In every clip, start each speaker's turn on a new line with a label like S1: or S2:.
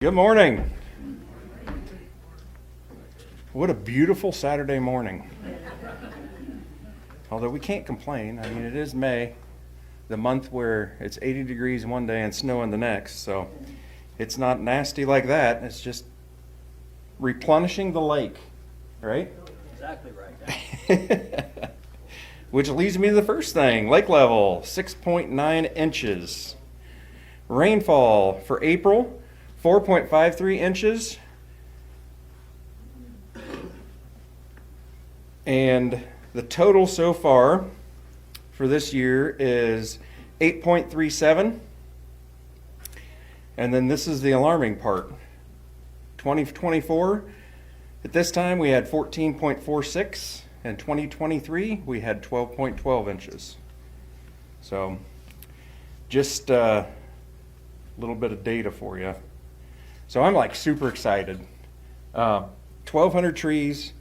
S1: Good morning. What a beautiful Saturday morning. Although we can't complain. I mean, it is May, the month where it's 80 degrees one day and snowing the next. So it's not nasty like that. It's just replenishing the lake, right?
S2: Exactly right.
S1: Which leads me to the first thing. Lake level, 6.9 inches. Rainfall for April, 4.53 inches. And the total so far for this year is 8.37. And then this is the alarming part. 2024, at this time we had 14.46, and 2023 we had 12.12 inches. So just a little bit of data for you. So I'm like super excited. 1,200 trees.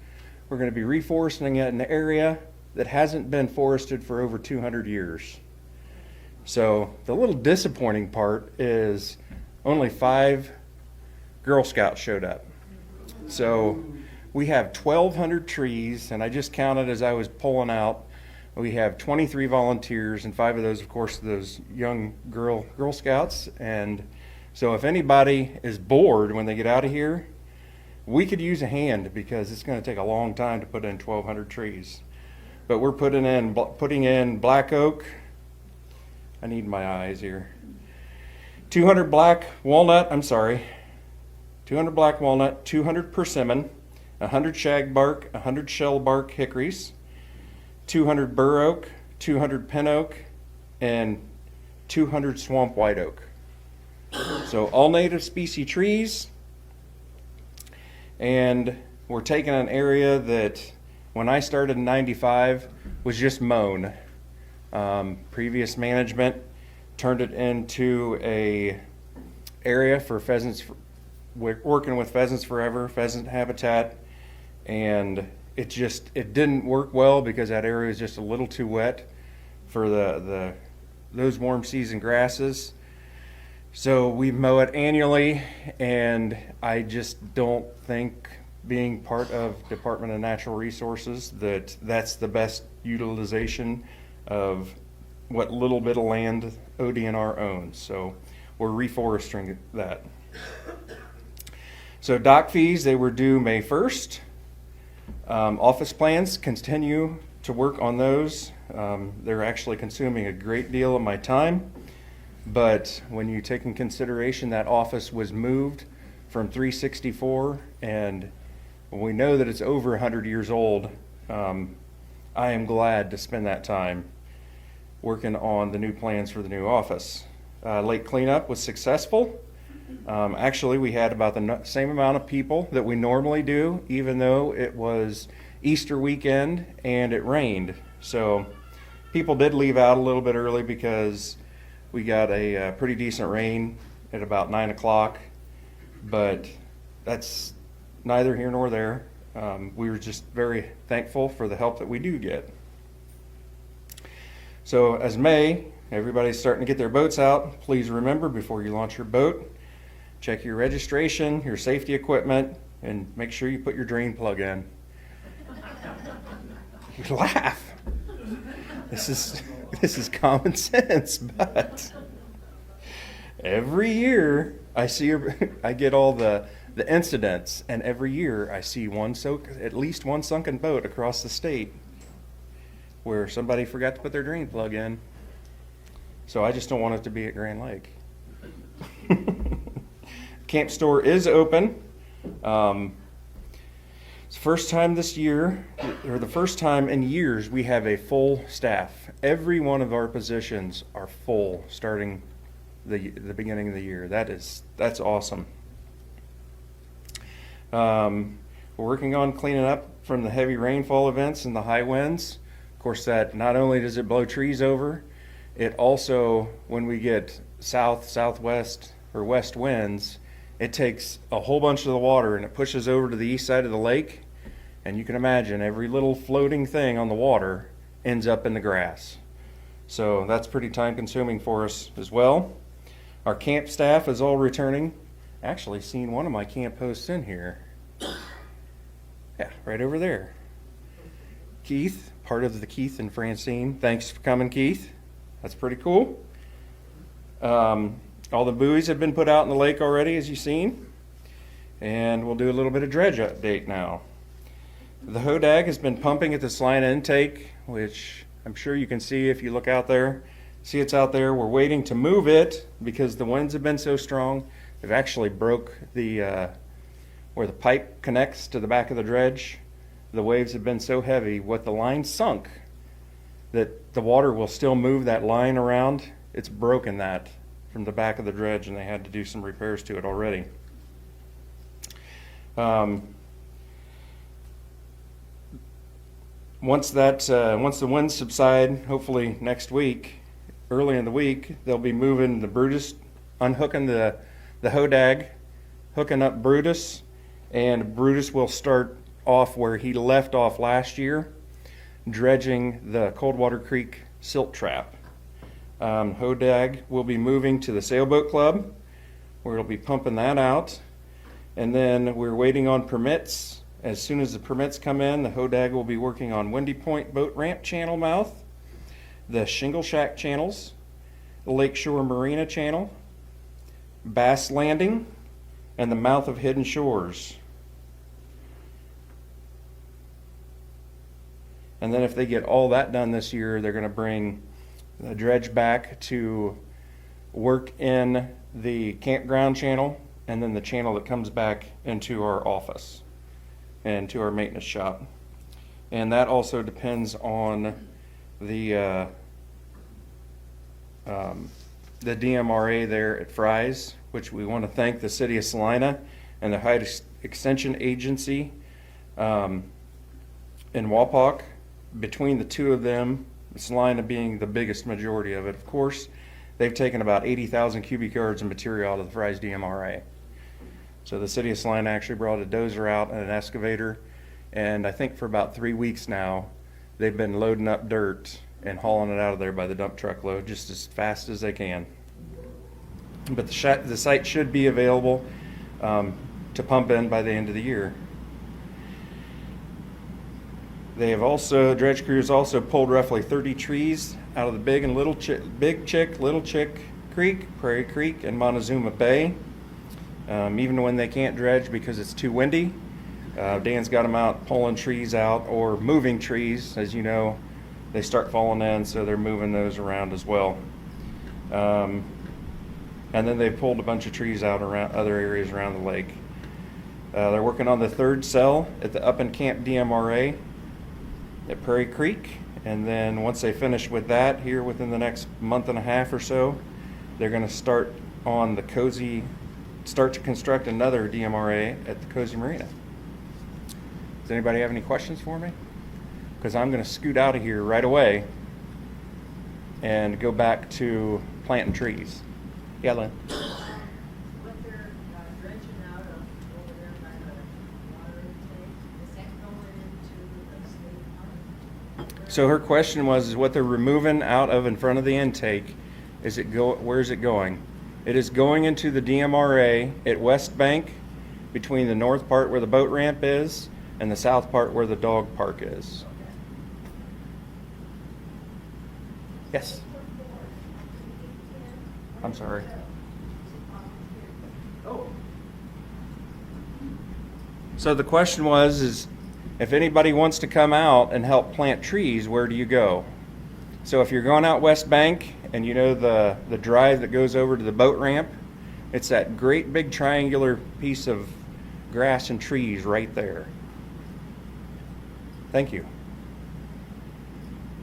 S1: We're going to be reforesting it in an area that hasn't been forested for over 200 years. So the little disappointing part is only 5 Girl Scouts showed up. So we have 1,200 trees, and I just counted as I was pulling out. We have 23 volunteers, and 5 of those, of course, those young Girl Scouts. And so if anybody is bored when they get out of here, we could use a hand because it's going to take a long time to put in 1,200 trees. But we're putting in black oak. I need my eyes here. 200 black walnut, 200 black walnut, 200 persimmon, 100 shagbark, 100 shellbark hickories, 200 bur oak, 200 pin oak, and 200 swamp white oak. So all native species trees. And we're taking an area that when I started in 95 was just mown. Previous management turned it into a area for pheasants, working with Pheasants Forever, pheasant habitat, and it didn't work well because that area was just a little too wet for those warm season grasses. So we mow it annually, and I just don't think, being part of Department of Natural Resources, that's the best utilization of what little bit of land ODNR owns. So we're reforesting that. So dock fees, they were due May 1st. Office plans, continue to work on those. They're actually consuming a great deal of my time. But when you take in consideration that office was moved from 364, and we know that it's over 100 years old, I am glad to spend that time working on the new plans for the new office. Lake cleanup was successful. Actually, we had about the same amount of people that we normally do, even though it was Easter weekend and it rained. So people did leave out a little bit early because we got a pretty decent rain at about 9 o'clock, but that's neither here nor there. We were just very thankful for the help that we do get. So as May, everybody's starting to get their boats out. Please remember, before you launch your boat, check your registration, your safety equipment, and make sure you put your drain plug in. You laugh. This is common sense, but every year I get all the incidents, and every year I see at least one sunken boat across the state where somebody forgot to put their drain plug in. So I just don't want it to be at Grand Lake. Camp store is open. It's the first time this year, or the first time in years, we have a full staff. Every one of our positions are full starting the beginning of the year. That's awesome. We're working on cleaning up from the heavy rainfall events and the high winds. Of course, that not only does it blow trees over, it also, when we get southwest, or west winds, it takes a whole bunch of the water and it pushes over to the east side of the lake. And you can imagine every little floating thing on the water ends up in the grass. So that's pretty time consuming for us as well. Our camp staff is all returning. actually seen one of my camp hosts in here. Yeah, right over there. Keith, part of the Keith and Francine. Thanks for coming, Keith. That's pretty cool. All the buoys have been put out in the lake already, as you've seen. And we'll do a little bit of dredge update now. The Hodag has been pumping at the Salina intake, which I'm sure you can see if you look out there. See, it's out there. We're waiting to move it because the winds have been so strong. They've actually broke the where the pipe connects to the back of the dredge. The waves have been so heavy, what the line sunk, that the water will still move that line around. It's broken that from the back of the dredge, and they had to do some repairs to it already. Once the winds subside, hopefully next week, early in the week, they'll be moving the Brutus, unhooking the Hodag, hooking up Brutus, and Brutus will start off where he left off last year, dredging the Coldwater Creek silt trap. Hodag will be moving to the Sailboat Club, where it'll be pumping that out. And then we're waiting on permits. As soon as the permits come in, the Hodag will be working on Windy Point Boat Ramp channel mouth, the Shingle Shack channels, the Lakeshore Marina channel, Bass Landing, and the mouth of Hidden Shores. And then if they get all that done this year, they're going to bring the dredge back to work in the campground channel, and then the channel that comes back into our office and to our maintenance shop. And that also depends on the DMRA there at Fry's, which we want to thank the City of Salina and the Height Extension Agency in Wapak. Between the two of them, Salina being the biggest majority of it, of course, they've taken about 80,000 cubic yards of material out of the Fry's DMRA. So the City of Salina actually brought a dozer out and an excavator, and I think for about 3 weeks now, they've been loading up dirt and hauling it out of there by the dump truck load just as fast as they can. But the site should be available to pump in by the end of the year. They have also, dredge crews also pulled roughly 30 trees out of the Big and Little Big Chick, Little Chick Creek, Prairie Creek, and Montezuma Bay. Even when they can't dredge because it's too windy, Dan's got them out pulling trees out or moving trees. As you know, they start falling in, so they're moving those around as well. And then they've pulled a bunch of trees out around other areas around the lake. They're working on the third cell at the Up and Camp DMRA at Prairie Creek, and then once they finish with that here within the next month and a half or so, they're going to start to construct another DMRA at the Cozy Marina. Does anybody have any questions for me? Because I'm going to scoot out of here right away and go back to planting trees. Yeah, Lynn?
S3: What they're dredging out of over there by the water intake, is that going into the state park?
S1: So her question was, is what they're removing out of in front of the intake, where is it going? It is going into the DMRA at West Bank, between the north part where the boat ramp is and the south part where the dog park is. Yes? I'm sorry. So the question was, if anybody wants to come out and help plant trees, where do you go? So if you're going out West Bank and you know the drive that goes over to the boat ramp, it's that great big triangular piece of grass and trees right there. Thank you.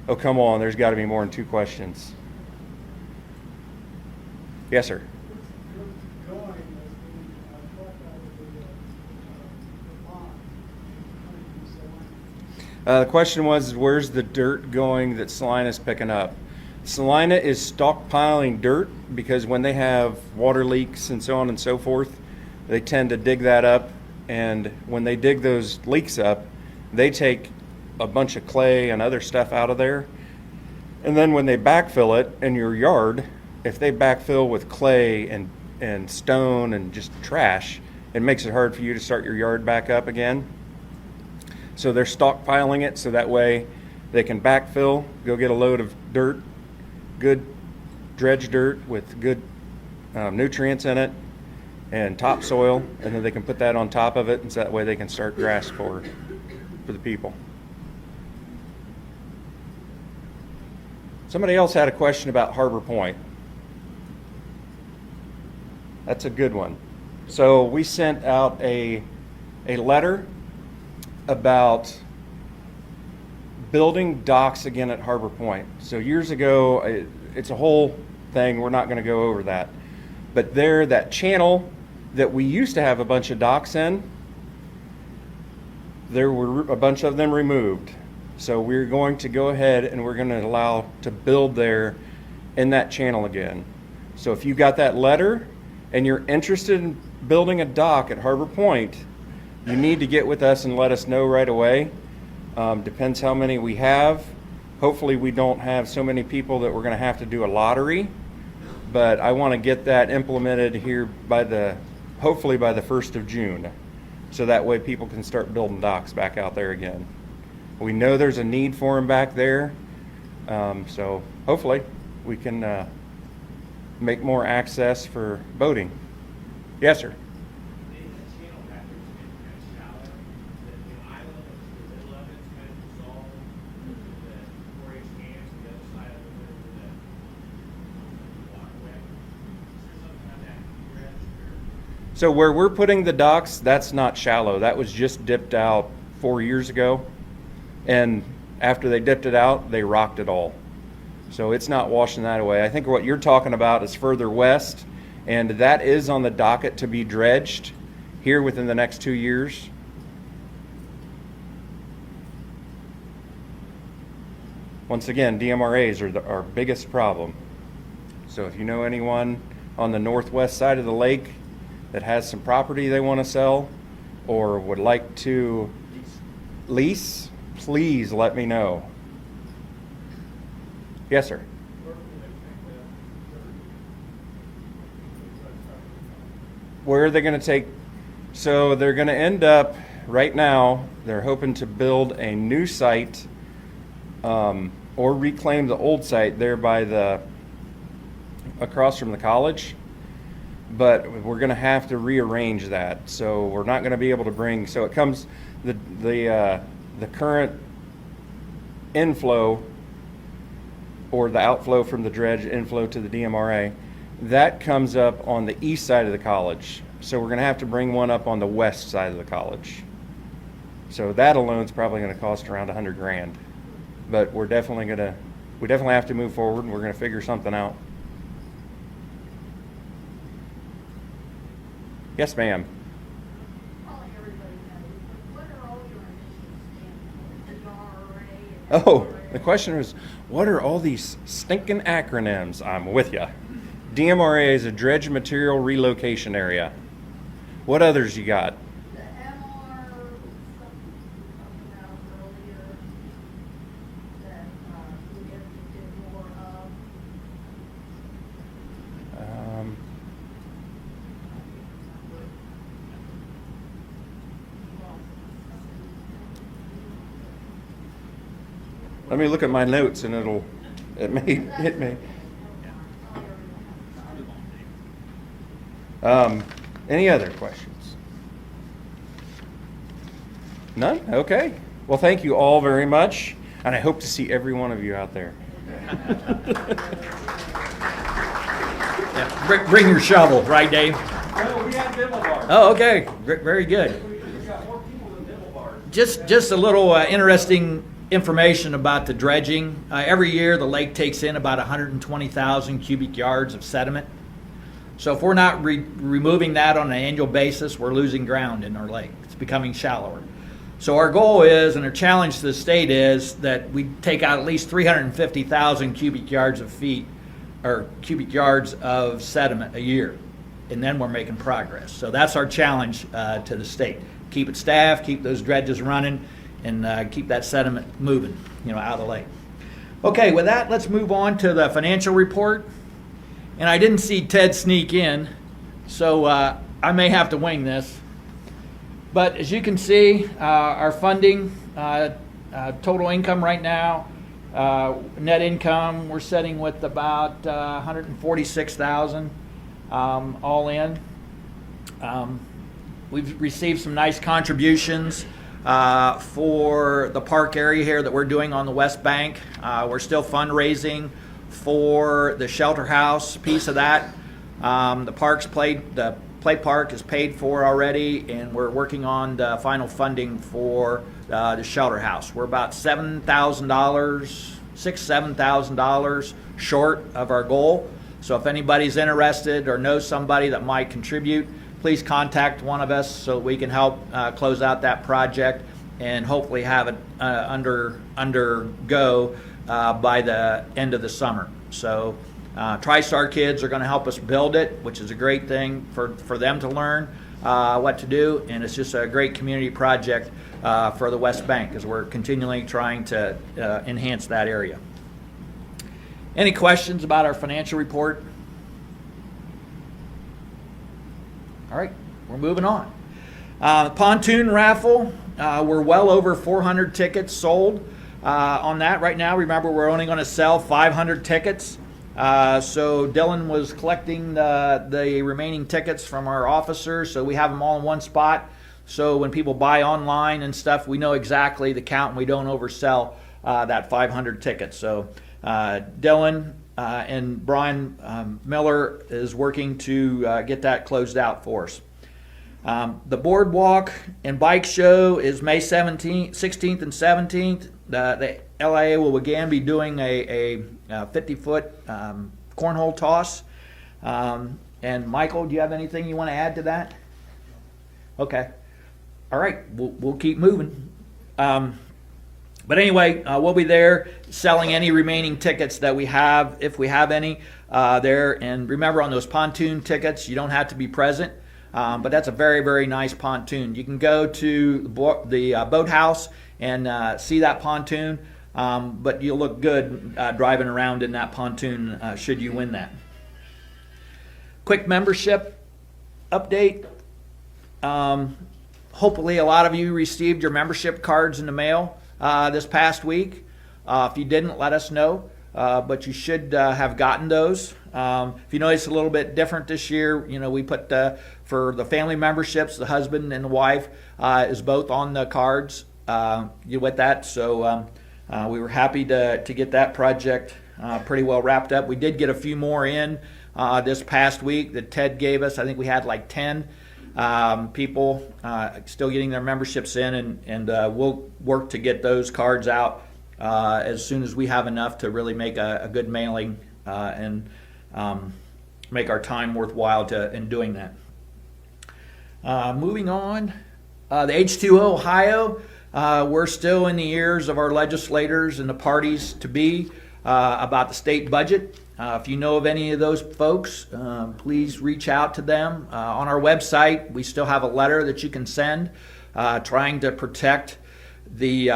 S1: Oh, come on, there's got to be more than 2 questions. Yes, sir. The question was, where's the dirt going that Salina's picking up? Salina is stockpiling dirt because when they have water leaks and so on and so forth, they tend to dig that up. And when they dig those leaks up, they take a bunch of clay and other stuff out of there. And then when they backfill it in your yard, if they backfill with clay and and stone and just trash, it makes it hard for you to start your yard back up again. So they're stockpiling it so that way they can backfill, go get a load of dirt, good dredge dirt with good nutrients in it and topsoil, and then they can put that on top of it, and so that way they can start grass for the people. Somebody else had a question about Harbor Point. That's a good one. So we sent out a letter about building docks again at Harbor Point. So years ago, it's a whole thing. We're not going to go over that. But there, that channel that we used to have a bunch of docks in, there were a bunch of them removed. So we're going to go ahead and we're going to allow to build there in that channel again. So if you got that letter and you're interested in building a dock at Harbor Point, you need to get with us and let us know right away. Depends how many we have. Hopefully we don't have so many people that we're going to have to do a lottery, but I want to get that implemented here hopefully by the 1st of June. So that way people can start building docks back out there again. We know there's a need for them back there. So hopefully we can make more access for boating. Yes, sir. So where we're putting the docks, that's not shallow. That was just dipped out 4 years ago. And after they dipped it out, they rocked it all. So it's not washing that away. I think what you're talking about is further west, and that is on the docket to be dredged here within the next 2 years. Once again, DMRAs are our biggest problem. So if you know anyone on the northwest side of the lake that has some property they want to sell or would like to lease, please let me know. Yes, sir. Where are they going to take? So they're going to end up, right now, they're hoping to build a new site or reclaim the old site there by across from the college. But we're going to have to rearrange that. So we're not going to be able to bring, so it comes, the current inflow or the outflow from the dredge, inflow to the DMRA, that comes up on the east side of the college. So we're going to have to bring one up on the west side of the college. So that alone is probably going to cost around $100,000. But we definitely have to move forward, and we're going to figure something out. Yes, ma'am.
S3: Calling everybody knows, but what are all your initials stand for? The
S1: Oh, the question was, what are all these stinking acronyms? I'm with ya. DMRA is a dredge material relocation area. What others you got?
S3: The MR, something else earlier, that we did more of.
S1: Let me look at my notes and it may hit me. Any other questions? None? Okay. Well, thank you all very much, and I hope to see every one of you out there.
S2: Yeah, bring your shovel, right, Dave?
S1: No, we have dibble bars.
S2: Oh, okay, very good.
S1: We've got more people than dibble bars.
S2: Just a little interesting information about the dredging. Every year, the lake takes in about 120,000 cubic yards of sediment. So if we're not removing that on an annual basis, we're losing ground in our lake. It's becoming shallower. So our goal is, and our challenge to the state is, that we take out at least 350,000 cubic yards of sediment a year, and then we're making progress. So that's our challenge to the state. Keep it staffed, keep those dredges running, and keep that sediment moving, out of the lake. Okay, with that, let's move on to the financial report. And I didn't see Ted sneak in, so I may have to wing this. But as you can see, our funding, total income right now, net income, we're sitting with about 146,000 all in. We've received some nice contributions for the park area here that we're doing on the West Bank. We're still fundraising for the shelter house piece of that. The play park is paid for already, and we're working on the final funding for the shelter house. We're about $7,000 short of our goal. So if anybody's interested or knows somebody that might contribute, please contact one of us so we can help close out that project and hopefully have it undergo by the end of the summer. So TriStar kids are going to help us build it, which is a great thing for them to learn what to do, and it's just a great community project for the West Bank as we're continually trying to enhance that area. Any questions about our financial report? All right, we're moving on. Pontoon raffle, we're well over 400 tickets sold on that right now. Remember, we're only going to sell 500 tickets. So Dylan was collecting the remaining tickets from our officers, so we have them all in one spot. So when people buy online and stuff, we know exactly the count and we don't oversell that 500 tickets. So Dylan and Brian Miller is working to get that closed out for us. The Boardwalk and Bike Show is May 16th and 17th. The LIA will again be doing a 50-foot cornhole toss. And Michael, do you have anything you want to add to that? Okay. All right, we'll keep moving. But anyway, we'll be there selling any remaining tickets that we have, if we have any, there. And remember, on those pontoon tickets, you don't have to be present. But that's a very, very nice pontoon. You can go to the boathouse and see that pontoon, but you'll look good driving around in that pontoon should you win that. Quick membership update. Hopefully a lot of you received your membership cards in the mail this past week. If you didn't, let us know. But you should have gotten those. If you notice a little bit different this year, we put for the family memberships, the husband and the wife is both on the cards with that. So we were happy to get that project pretty well wrapped up. We did get a few more in this past week that Ted gave us. I think we had like 10 people still getting their memberships in, and we'll work to get those cards out as soon as we have enough to really make a good mailing and make our time worthwhile in doing that. Moving on, the H2O Ohio, we're still in the ears of our legislators and the parties to be about the state budget. If you know of any of those folks, please reach out to them. On our website, we still have a letter that you can send trying to protect the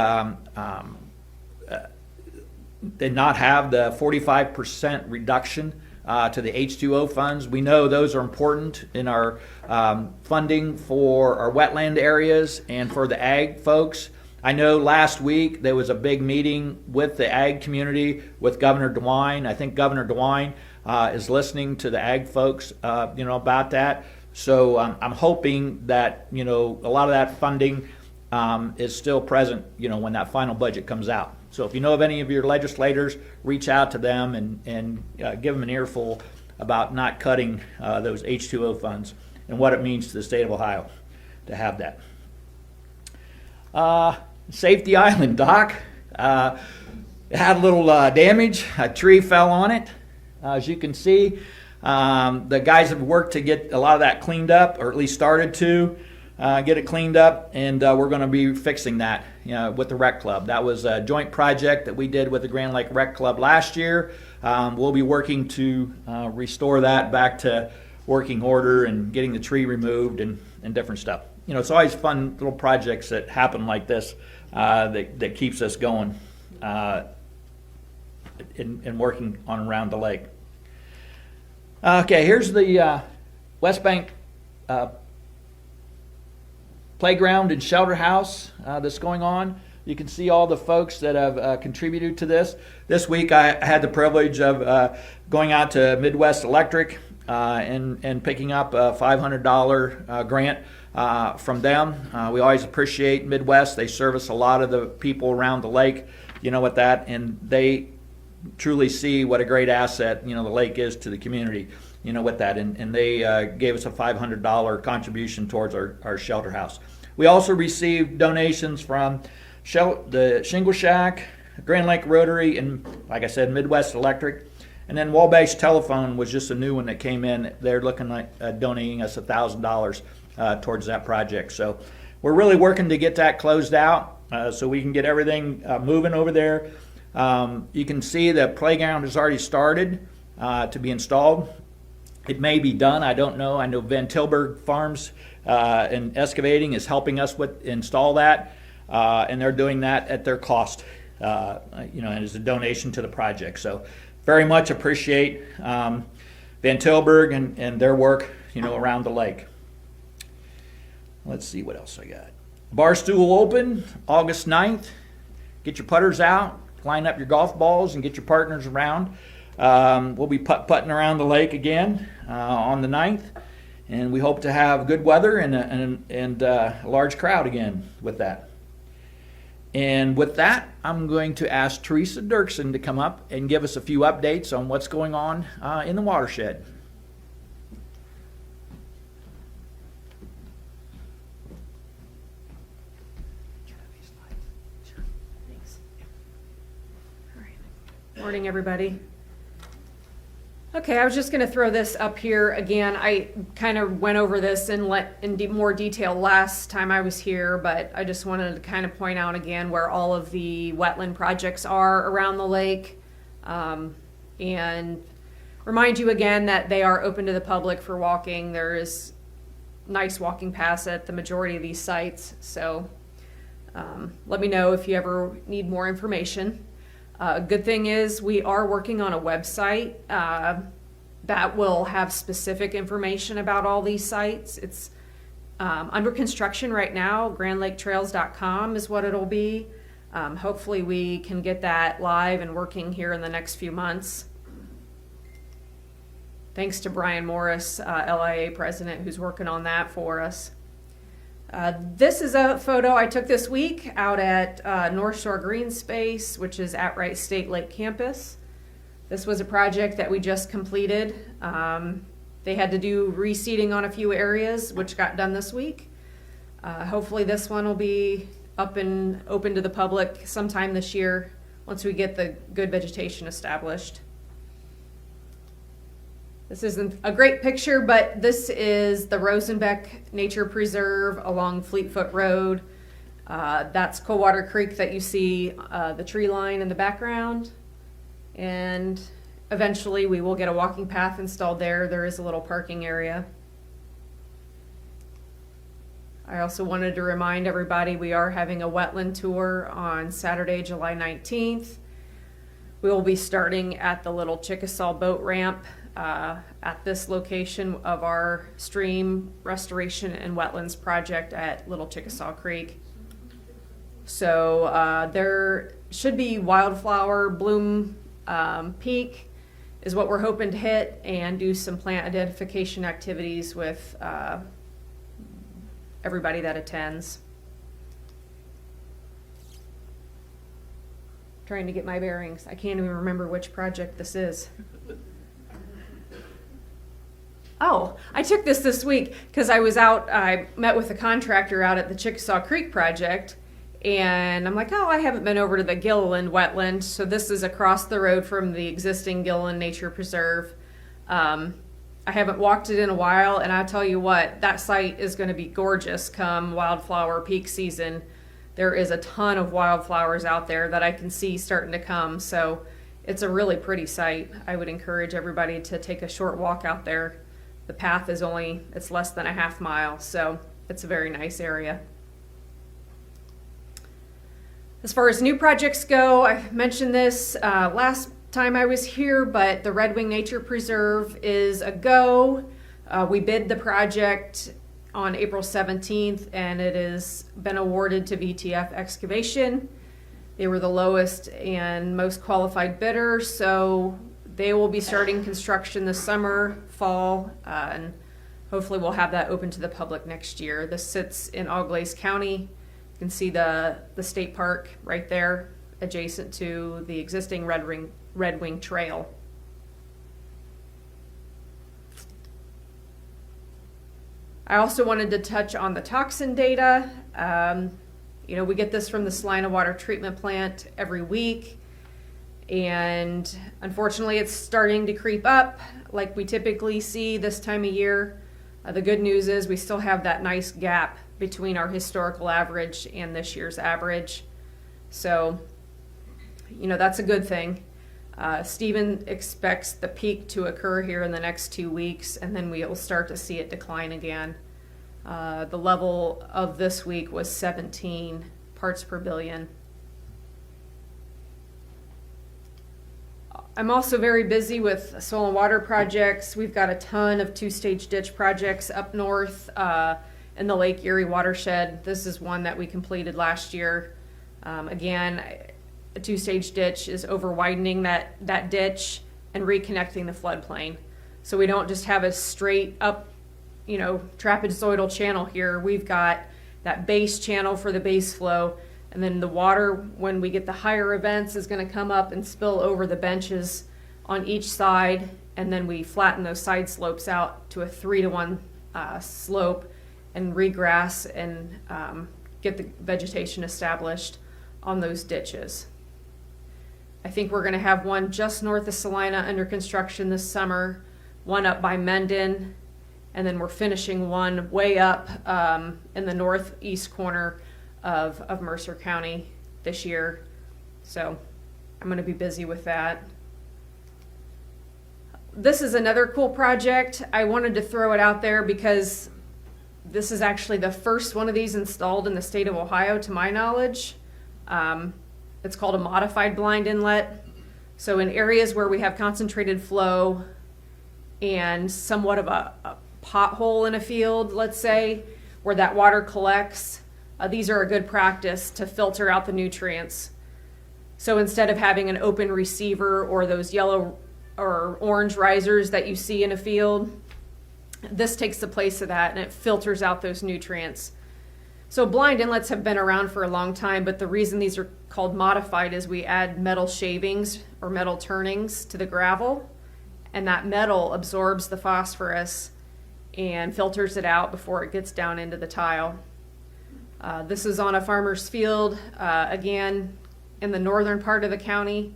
S2: and not have the 45% reduction to the H2O funds. We know those are important in our funding for our wetland areas and for the ag folks. I know last week there was a big meeting with the ag community with Governor DeWine. I think Governor DeWine is listening to the ag folks, about that. So I'm hoping that, a lot of that funding is still present, when that final budget comes out. So if you know of any of your legislators, reach out to them and give them an earful about not cutting those H2O funds and what it means to the state of Ohio to have that. Safety Island dock. It had a little damage. A tree fell on it. As you can see, the guys have worked to get a lot of that cleaned up, or at least started to get it cleaned up, and we're going to be fixing that with the Rec Club. That was a joint project that we did with the Grand Lake Rec Club last year. We'll be working to restore that back to working order and getting the tree removed and different stuff. It's always fun little projects that happen like this that keeps us going in working on around the lake. Okay, here's the West Bank playground and shelter house that's going on. You can see all the folks that have contributed to this. This week I had the privilege of going out to Midwest Electric and picking up a $500 grant from them. We always appreciate Midwest. They service a lot of the people around the lake, with that, and they truly see what a great asset, the lake is to the community, with that. And they gave us a $500 contribution towards our shelter house. We also received donations from the Shingle Shack, Grand Lake Rotary, and like I said, Midwest Electric. And then Wabash Telephone was just a new one that came in. They're looking like donating us $1,000 towards that project. So we're really working to get that closed out so we can get everything moving over there. You can see the playground has already started to be installed. It may be done, I don't know. I know Van Tilburg Farms and Excavating is helping us install that, and they're doing that at their cost, and as a donation to the project. So very much appreciate Van Tilburg and their work, around the lake. Let's see what else I got. Barstool Open, August 9th. Get your putters out, line up your golf balls, and get your partners around. We'll be putting around the lake again on the 9th, and we hope to have good weather and a large crowd again with that. And with that, I'm going to ask Teresa Dirksen to come up and give us a few updates on what's going on in the watershed.
S4: Thanks. All right. Morning, everybody. Okay, I was just going to throw this up here again. I kind of went over this in more detail last time I was here, but I just wanted to kind of point out again where all of the wetland projects are around the lake, and remind you again that they are open to the public for walking. There is nice walking paths at the majority of these sites, so let me know if you ever need more information. Good thing is we are working on a website that will have specific information about all these sites. It's under construction right now. GrandLakeTrails.com is what it'll be. Hopefully we can get that live and working here in the next few months. Thanks to Brian Morris, LIA president, who's working on that for us. This is a photo I took this week out at North Shore Green Space, which is at Wright State Lake Campus. This was a project that we just completed. They had to do reseeding on a few areas, which got done this week. Hopefully this one will be up and open to the public sometime this year once we get the good vegetation established. This isn't a great picture, but this is the Rosenbeck Nature Preserve along Fleetfoot Road. That's Coldwater Creek that you see the tree line in the background. And eventually we will get a walking path installed there. There is a little parking area. I also wanted to remind everybody we are having a wetland tour on Saturday, July 19th. We will be starting at the Little Chickasaw boat ramp at this location of our stream restoration and wetlands project at Little Chickasaw Creek. So there should be wildflower bloom peak is what we're hoping to hit, and do some plant identification activities with everybody that attends. Trying to get my bearings. I can't even remember which project this is. Oh, I took this week because I met with a contractor out at the Chickasaw Creek project, and I'm like, oh, I haven't been over to the Gilliland wetland. So this is across the road from the existing Gilliland Nature Preserve. I haven't walked it in a while, and I tell you what, that site is going to be gorgeous come wildflower peak season. There is a ton of wildflowers out there that I can see starting to come. So it's a really pretty site. I would encourage everybody to take a short walk out there. The path is it's less than a half mile, so it's a very nice area. As far as new projects go, I mentioned this last time I was here, but the Red Wing Nature Preserve is a go. We bid the project on April 17th, and it has been awarded to VTF Excavation. They were the lowest and most qualified bidder, so they will be starting construction this summer, fall, and hopefully we'll have that open to the public next year. This sits in Auglaize County. You can see the state park right there, adjacent to the existing Red Wing Trail. I also wanted to touch on the toxin data. We get this from the Salina Water Treatment Plant every week, and unfortunately it's starting to creep up like we typically see this time of year. The good news is we still have that nice gap between our historical average and this year's average. So, that's a good thing. Stephen expects the peak to occur here in the next 2 weeks, and then we'll start to see it decline again. The level of this week was 17 parts per billion. I'm also very busy with soil and water projects. We've got a ton of two-stage ditch projects up north in the Lake Erie watershed. This is one that we completed last year. Again, a two-stage ditch is over widening that ditch and reconnecting the floodplain. So we don't just have a straight up, trapezoidal channel here. We've got that base channel for the base flow, and then the water, when we get the higher events, is going to come up and spill over the benches on each side, and then we flatten those side slopes out to a 3-to-1 slope and regrass and get the vegetation established on those ditches. I think we're going to have one just north of Salina under construction this summer, one up by Mendon, and then we're finishing one way up in the northeast corner of Mercer County this year. So I'm going to be busy with that. This is another cool project. I wanted to throw it out there because this is actually the first one of these installed in the state of Ohio, to my knowledge. It's called a modified blind inlet. So in areas where we have concentrated flow and somewhat of a pothole in a field, let's say, where that water collects, these are a good practice to filter out the nutrients. So instead of having an open receiver or those yellow or orange risers that you see in a field, this takes the place of that and it filters out those nutrients. So blind inlets have been around for a long time, but the reason these are called modified is we add metal shavings or metal turnings to the gravel, and that metal absorbs the phosphorus and filters it out before it gets down into the tile. This is on a farmer's field, again, in the northern part of the county,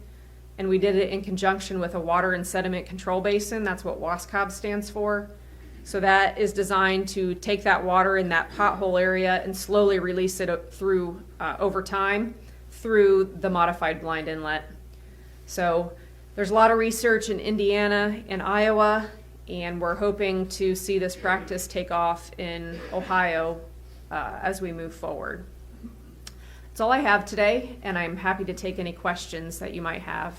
S4: and we did it in conjunction with a water and sediment control basin. That's what WASCOB stands for. So that is designed to take that water in that pothole area and slowly release it through over time through the modified blind inlet. So there's a lot of research in Indiana and Iowa, and we're hoping to see this practice take off in Ohio as we move forward. That's all I have today, and I'm happy to take any questions that you might have.